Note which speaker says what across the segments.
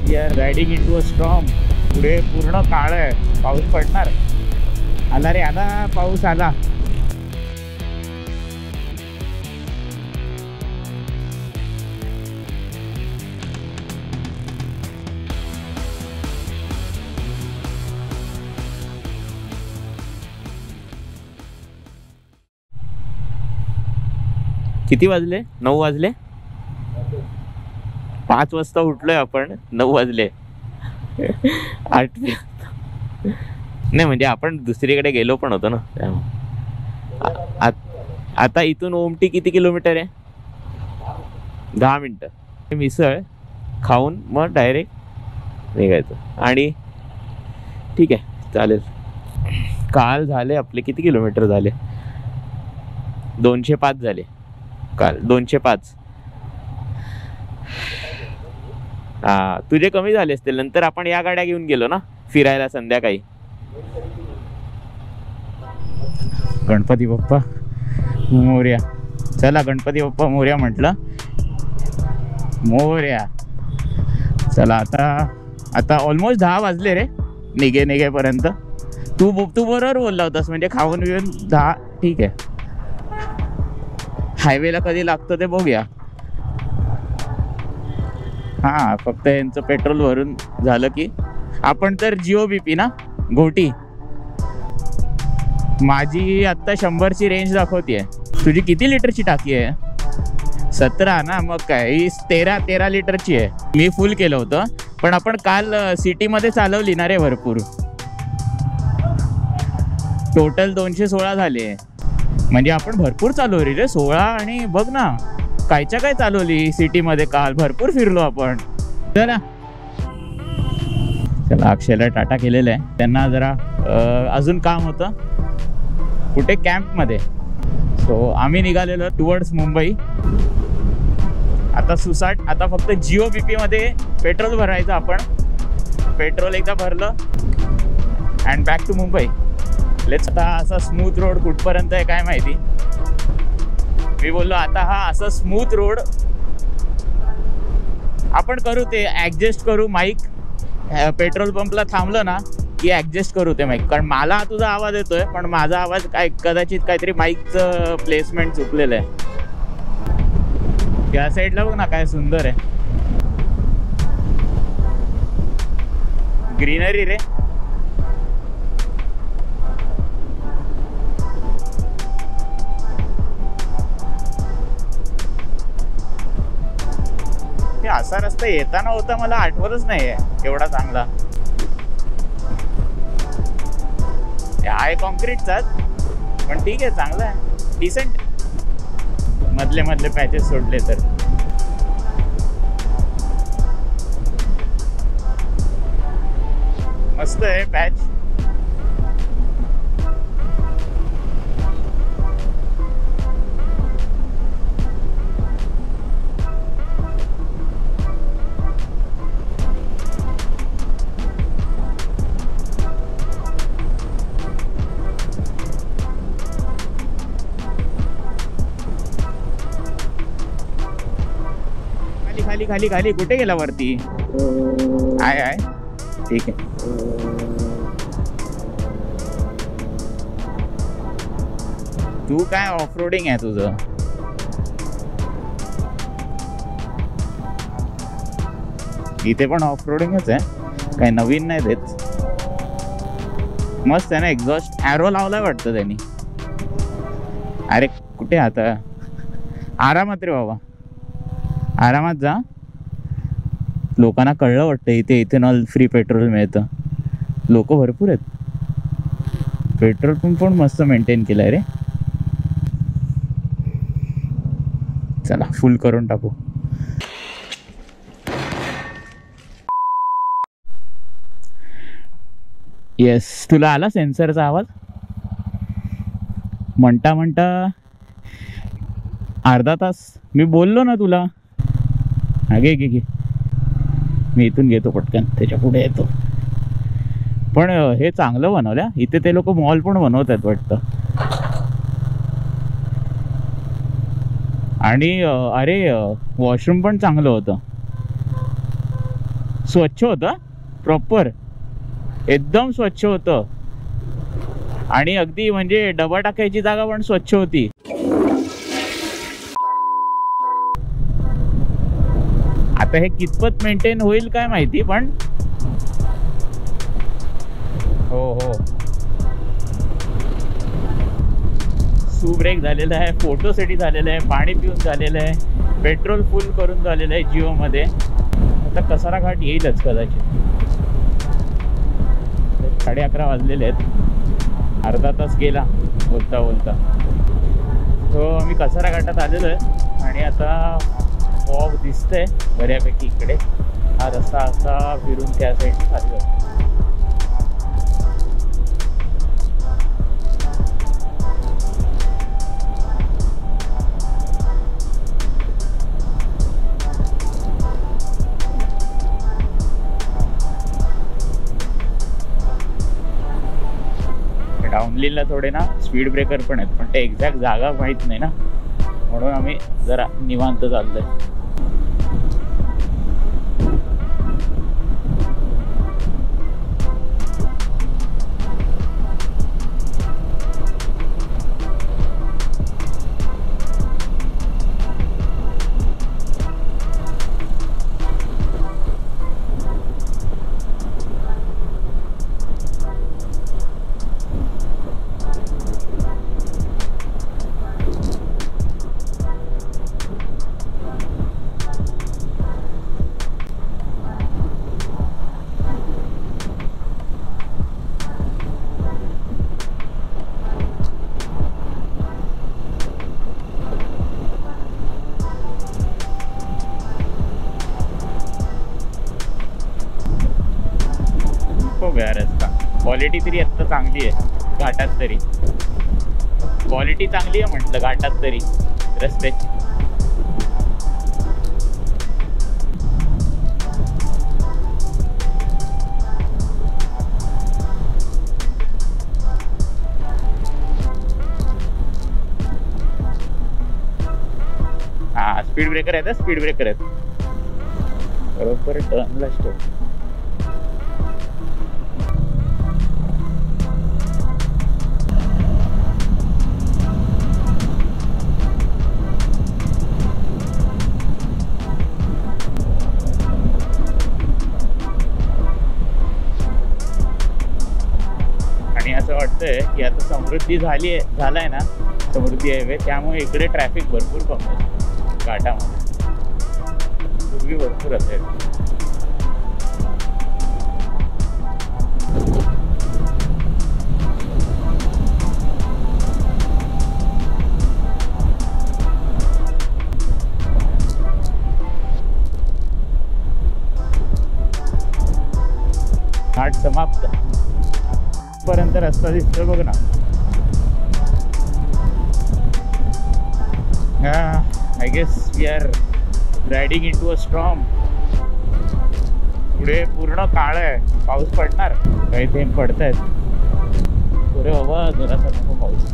Speaker 1: We are riding into a storm. पुढे पूर्ण काळ आहे, पाऊस पडणार. आला रे, आला पाऊस आला. किती वाजले? 9 वाजले. 5 वाजता उठलोय आपण, 9 वाजले. 8 नाही म्हणजे आपण दुसरीकडे गेलो पण होतो ना. आता इथून ओमटी किती किलोमीटर आहे? 10 मिनिटं. मिसळ खाऊन मग डायरेक्ट निघायचं. आणि ठीक आहे, चालेल. काल झाले आपले किती किलोमीटर झाले? 205 झाले काल. 205. हा, तुझे कमी झाले असतील. नंतर आपण या गाड्या घेऊन गेलो ना फिरायला संध्याकाळी. गणपती बाप्पा मोरया. चला, गणपती बाप्पा मोरया म्हटलं. मोरया. चला, आता ऑलमोस्ट 10 वाजले रे निघेपर्यंत. तू बरोबर बोलला होतास, म्हणजे खाऊन बिऊन 10. ठीक आहे. हायवेला कधी लागतं ते बघूया. हां, फक्त यांचं पेट्रोल भरून झालं की आपण तर GOBP ना, घोटी. माझी आत्ता 100ची रेंज दाखवतीये. तुझी किती लिटरची टाकी आहे? 17 ना. मग काय, ही 13 लिटरची आहे. मी फुल केलं होतं, पण आपण काल सिटीमध्ये चालवली ना रे भरपूर. टोटल 216 झाले. म्हणजे आपण भरपूर चालवली रे. 16. आणि बघ ना, कायच्या काय चालवली सिटीमध्ये काल. भरपूर फिरलो आपण. चला, अक्षयला टाटा केलेलं आहे. त्यांना जरा अजून काम होतं कुठे कॅम्पमध्ये. सो आम्ही निघालेलो टुवर्ड्स मुंबई. आता सुसाट. आता फक्त GOBP मध्ये पेट्रोल भरायचं आपण. पेट्रोल एकदा भरलं अँड बॅक टू मुंबई. आता असा स्मूथ रोड कुठपर्यंत आहे काय माहिती. मी बोललो आता हा असा स्मूथ रोड आपण करू, ते ॲडजस्ट करू माईक. पेट्रोल पंपला थांबलं ना की ॲडजस्ट करू ते माईक. कारण मला तुझा आवाज येतोय, पण माझा आवाज काय कदाचित काहीतरी माईकचं प्लेसमेंट चुकलेलं आहे. त्या साईडला बघ ना, काय सुंदर आहे ग्रीनरी रे. असा रस्ता येताना होता मला आठवतच नाहीये एवढा चांगला. आहे कॉन्क्रीटचाच, पण ठीक आहे, चांगला आहे, डिसेंट. मधले पॅचेस सोडले तर. मस्त आहे पॅच. खाली कुठे गेला वरती? आहे ठीक आहे. तू काय ऑफ रोडिंग आहे तुझं? इथे पण ऑफ रोडिंगच आहे, काही नवीन नाही देत. मस्त आहे ना. एक्झॉस्ट ॲरो लावलाय वाटतं त्यांनी. अरे कुठे आता? आरामात रे बाबा, आरामात जा. लोकांना कळलं वाटतं इथे इथेनॉल फ्री पेट्रोल मिळतं. लोक भरपूर आहेत. पेट्रोल पंप पण मस्त मेंटेन केलाय रे. चला, फुल करून टाकू. येस, तुला आला सेन्सरचा आवाज? म्हणता अर्धा तास मी बोललो ना तुला. घे मी इथून घेतो पटकन, त्याच्या पुढे येतो. पण हे चांगलं बनवलं. इथे ते लोक मॉल पण बनवत आहेत वाटतं. आणि अरे वॉशरूम पण चांगलं होतं. स्वच्छ होतं प्रॉपर, एकदम स्वच्छ होतं. आणि अगदी म्हणजे डबा टाकायची जागा पण स्वच्छ होती. आता हे कितपत मेंटेन होईल काय माहिती, पण हो हो सू ब्रेक झालेला आहे, फोटोसाठी झालेलं आहे, पाणी पिऊन झालेलं आहे, पेट्रोल फुल करून झालेलं आहे जिओ मध्ये. आता कसारा घाट येईलच कदाचित. 11:30 वाजलेले आहेत, अर्धा तास गेला बोलता बोलता. तो आम्ही कसारा घाटात आलेलो आहे आणि आता फॉग दिसतंय बऱ्यापैकी इकडे. हा रस्ता असा फिरून त्या साईड खाली जातो. डाऊनलिनला थोडे ना स्पीड ब्रेकर पण आहेत, पण ते एक्झॅक्ट जागा माहीत नाही ना, म्हणून आम्ही जरा निवांत चाललोय. रस्ता क्वालिटी तरी आत्ता चांगली आहे घाटात, तरी क्वालिटी चांगली आहे म्हटलं घाटात तरी रस्त्याची. हा स्पीड ब्रेकर आहेत, स्पीड ब्रेकर आहेत बरोबर टर्नला स्टॉप. असं वाटतंय की आता समृद्धी झालाय ना, समृद्धी हायवे, त्यामुळे इकडे ट्रॅफिक भरपूर कमी आहे घाटामध्ये. पूर्वी भरपूर असेल. घाट समाप्त पर्यंत रस्ता दिसतोय बघ ना. I guess we are riding into a storm. पुढे पूर्ण काळ आहे, पाऊस पडणार, काही थेंब पडत आहेत. पुरे बाबा जरासा नको पाऊस.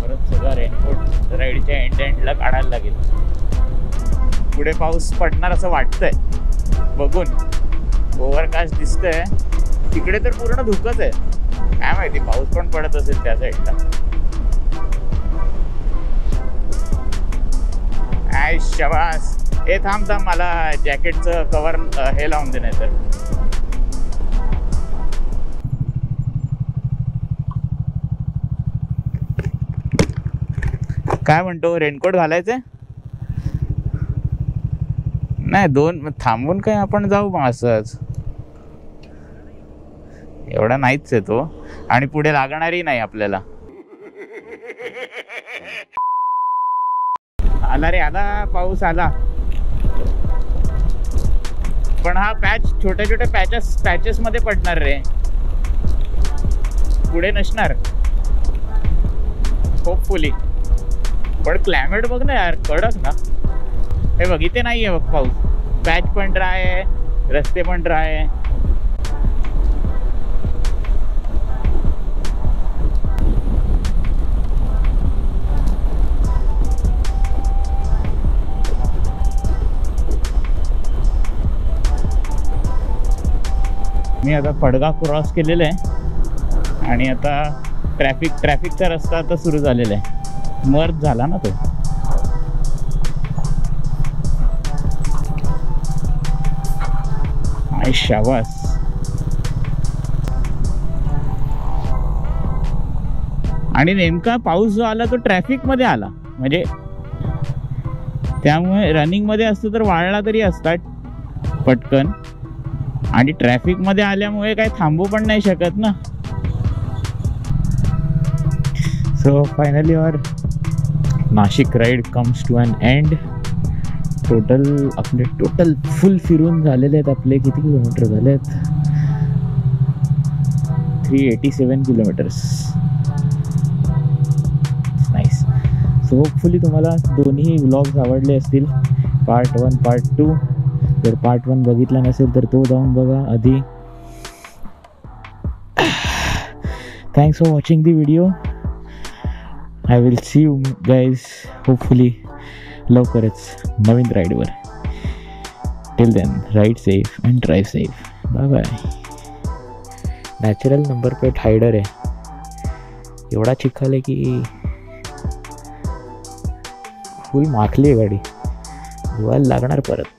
Speaker 1: परत सगळा रेनकोट राईडच्या एंडला काढायला लागेल. पुढे पाऊस पडणार असं वाटतंय बघून, ओव्हरकास्ट दिसतंय. तिकडे तर पूर्ण धुकच आहे, काय माहिती पाऊस पण पडत असेल त्या साईडला. आय शाबास. हे थांब थांब, मला जॅकेटचं कव्हर हे लावून दे नाही तर. काय म्हणतो, रेनकोट घालायचंय? नाही, दोन थांबून काय आपण जाऊ मग असंच. एवढा नाहीच आहे तो, आणि पुढे लागणारही नाही आपल्याला. आला रे, आला पाऊस आला. पण हा पॅच छोट्या छोट्या पॅचेस मध्ये पडणार रे, पुढे नसणार होपफुली. पण क्लायमेट बघ ना यार, कडक ना. हे बघ इथे नाही आहे बघ पाऊस, पॅच पण ड्राय आहे, रस्ते पण ड्राय आहे. आम्ही आता पडगा क्रॉस केलेलं आहे आणि आता ट्रॅफिकचा रस्ता आता सुरू झालेला आहे, मर्ज झाला ना तो. आय शाबास. आणि नेमका पाऊस जो आला तो ट्रॅफिकमध्ये आला, म्हणजे त्यामुळे रनिंगमध्ये असतो तर वाळला तरी असतात पटकन, आणि ट्रॅफिकमध्ये आल्यामुळे काही थांबू पण नाही शकत ना. So finally our Nashik ride comes to an end. Total full फिरून झालेले आहेत आपले. किती किलोमीटर झाले आहेत? 387 किलोमीटर्स. नाईस. सो होपफुली तुम्हाला दोन्ही व्लॉग्स आवडले असतील, पार्ट 1 पार्ट 2. जर पार्ट 1 बघितला नसेल तर तो जाऊन बघा आधी. Thanks for watching the video. I will see you guys hopefully लवकरच नवीन राईडवर. Till then ride safe and drive safe. Bye bye. Natural number plate हायडर आहे. एवढा चिखल आहे की फुल माखली आहे गाडी, धुवायला लागणार परत.